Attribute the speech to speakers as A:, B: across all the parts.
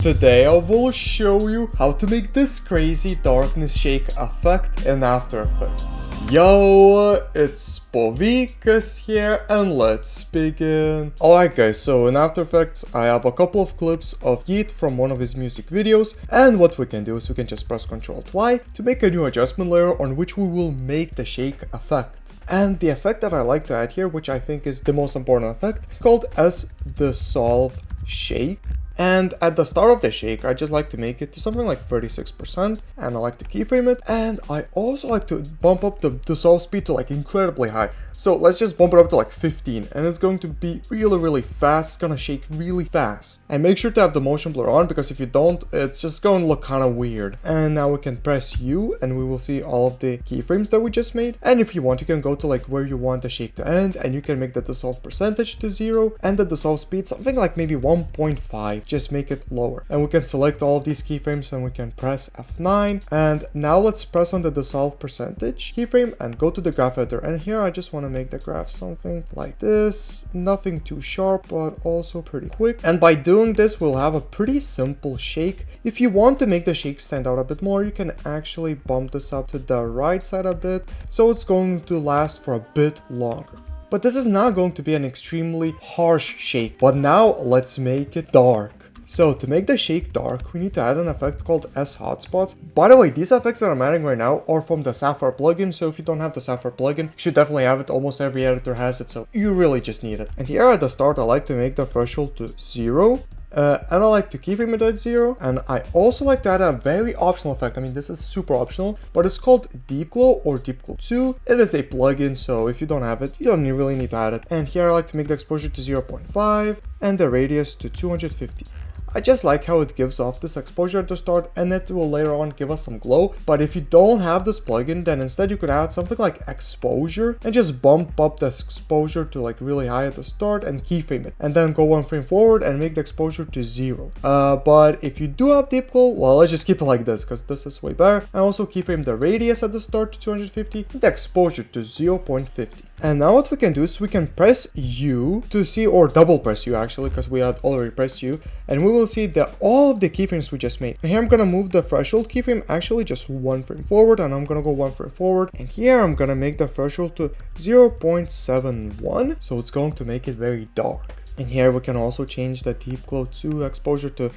A: Today I will show you how to make this crazy darkness shake effect in After Effects. Yo, it's Povikas here and let's begin. Alright guys, so in After Effects I have a couple of clips of Yeet from one of his music videos, and what we can do is we can just press Ctrl+Y to make a new adjustment layer on which we will make the shake effect. And the effect that I like to add here, which I think is the most important effect, is called as the Solve Shake. And at the start of the shake, I just like to make it to something like 36%, and I like to keyframe it, and I also like to bump up the dissolve speed to like incredibly high. So let's just bump it up to like 15, and it's going to be really fast. It's gonna shake really fast. And make sure to have the motion blur on, because if you don't, it's just going to look kind of weird. And now we can press U, and we will see all of the keyframes that we just made. And if you want, you can go to like where you want the shake to end, and you can make the dissolve percentage to 0, and the dissolve speed something like maybe 1.5. Just make it lower, and we can select all of these keyframes and we can press F9. And now let's press on the dissolve percentage keyframe and go to the graph editor, and here I just want to make the graph something like this, nothing too sharp but also pretty quick. And by doing this we'll have a pretty simple shake. If you want to make the shake stand out a bit more, you can actually bump this up to the right side a bit, so it's going to last for a bit longer. But this is not going to be an extremely harsh shake. But now let's make it dark. So to make the shake dark, we need to add an effect called S Hotspots. By the way, these effects that I'm adding right now are from the Sapphire plugin, so if you don't have the Sapphire plugin, you should definitely have it. Almost every editor has it, so you really just need it. And here at the start, I like to make the threshold to 0. And I like to keyframe it at 0, and I also like to add a very optional effect. I mean, this is super optional, but it's called Deep Glow or Deep Glow 2. It is a plugin, so if you don't have it, you don't really need to add it. And here I like to make the exposure to 0.5 and the radius to 250. I just like how it gives off this exposure at the start, and it will later on give us some glow. But if you don't have this plugin, then instead you could add something like exposure and just bump up the exposure to like really high at the start and keyframe it, and then go one frame forward and make the exposure to 0. But if you do have deep glow, well, let's just keep it like this because this is way better. And also keyframe the radius at the start to 250 and the exposure to 0.50. And now what we can do is we can press U to see, or double press U actually, because we had already pressed U, and we will see that all of the keyframes we just made. And here I'm gonna move the threshold keyframe actually just one frame forward, and I'm gonna go one frame forward, and here I'm gonna make the threshold to 0.71, so it's going to make it very dark. And here we can also change the deep glow 2 exposure to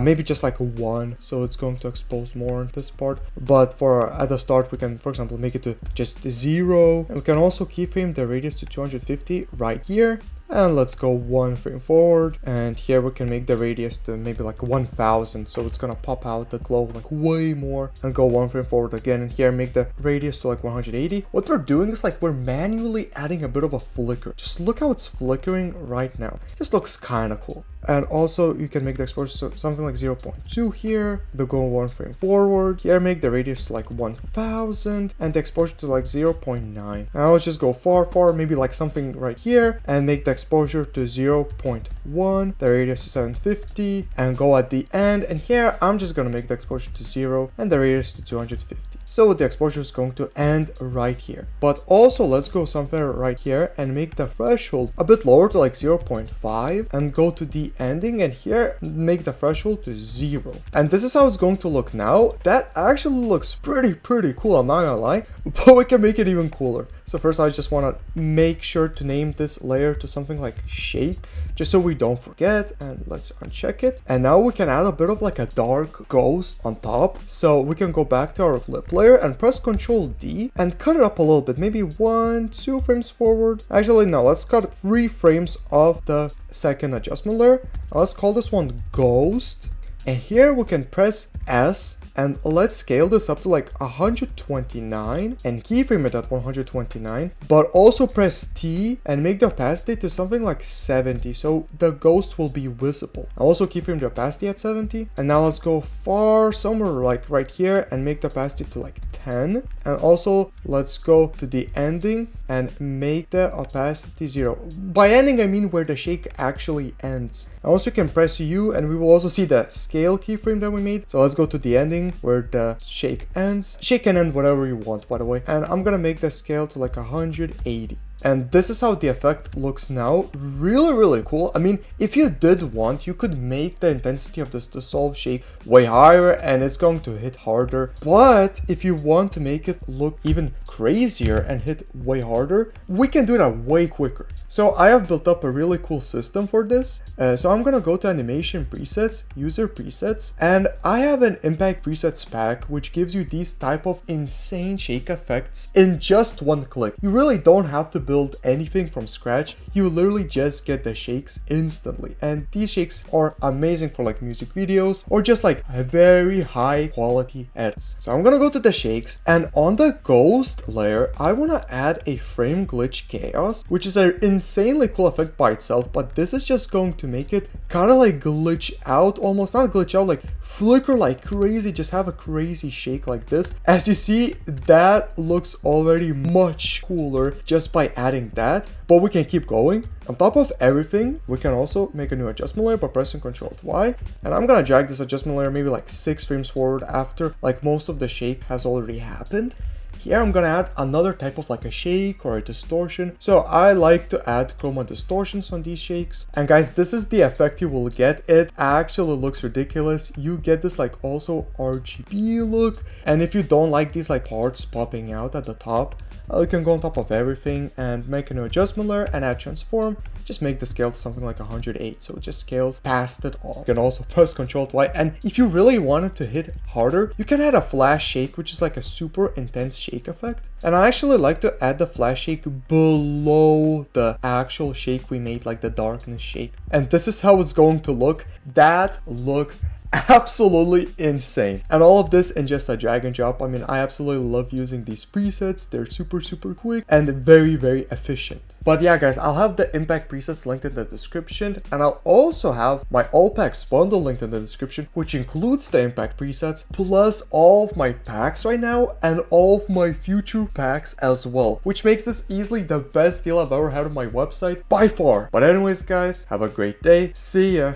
A: maybe just like 1, so it's going to expose more in this part. But for at the start we can, for example, make it to just 0, and we can also keyframe the radius to 250 right here. And let's go one frame forward, and here we can make the radius to maybe like 1000, so it's gonna pop out the glow like way more. And go one frame forward again, and here make the radius to like 180. What we're doing is like we're manually adding a bit of a flicker. Just look how it's flickering right now. Just looks kind of cool. And also you can make the exposure to something like 0.2 here. Then go one frame forward. Here make the radius to like 1000 and the exposure to like 0.9. Now let's just go far, maybe like something right here, and make the exposure to 0.1, the radius to 750, and go at the end. And here I'm just gonna make the exposure to 0 and the radius to 250. So the exposure is going to end right here. But also let's go somewhere right here and make the threshold a bit lower to like 0.5, and go to the ending, and here make the threshold to 0. And this is how it's going to look now. That actually looks pretty cool, I'm not gonna lie, but we can make it even cooler. So first I just want to make sure to name this layer to something like shake, just so we don't forget. And let's uncheck it. And now we can add a bit of like a dark ghost on top. So we can go back to our clip layer and press Ctrl D and cut it up a little bit, maybe 1-2 frames forward. Actually no, let's cut 3 frames of the second adjustment layer. Let's call this one ghost, and here we can press S, and let's scale this up to like 129 and keyframe it at 129, but also press T and make the opacity to something like 70, so the ghost will be visible. I'll also keyframe the opacity at 70, and now let's go far somewhere like right here and make the opacity to like 10, and also let's go to the ending and make the opacity 0. By ending I mean where the shake actually ends. I also can press U, and we will also see the scale keyframe that we made. So let's go to the ending where the shake ends. Shake can end whatever you want, by the way, and I'm gonna make the scale to like 180. And this is how the effect looks now. Really cool. I mean, if you did want, you could make the intensity of this dissolve shake way higher and it's going to hit harder. But if you want to make it look even crazier and hit way harder, we can do that way quicker. So I have built up a really cool system for this. So I'm gonna go to animation presets, user presets, and I have an impact presets pack which gives you these type of insane shake effects in just one click. You really don't have to build anything from scratch. You literally just get the shakes instantly, and these shakes are amazing for like music videos or just like very high quality edits. So I'm gonna go to the shakes, and on the ghost layer I want to add a frame glitch chaos, which is an insanely cool effect by itself, but this is just going to make it kind of like glitch out, almost not glitch out, like flicker like crazy, just have a crazy shake like this. As you see, that looks already much cooler just by adding that, but we can keep going. On top of everything, we can also make a new adjustment layer by pressing Ctrl Y, and I'm gonna drag this adjustment layer maybe like 6 frames forward after like most of the shake has already happened. Here I'm gonna add another type of like a shake or a distortion. So I like to add chroma distortions on these shakes. And guys, this is the effect you will get. It actually looks ridiculous. You get this like also RGB look. And if you don't like these like parts popping out at the top, you can go on top of everything and make a new adjustment layer and add transform. Just make the scale to something like 108, so it just scales past it all. You can also press Ctrl Y, and if you really wanted to hit harder, you can add a flash shake, which is like a super intense shake effect. And I actually like to add the flash shake below the actual shake we made, like the darkness shake. And this is how it's going to look. That looks absolutely insane, and all of this in just a drag and drop. I mean, I absolutely love using these presets. They're super quick and very efficient. But yeah guys, I'll have the impact presets linked in the description, and I'll also have my all packs bundle linked in the description, which includes the impact presets plus all of my packs right now and all of my future packs as well, which makes this easily the best deal I've ever had on my website by far. But anyways guys, have a great day. See ya.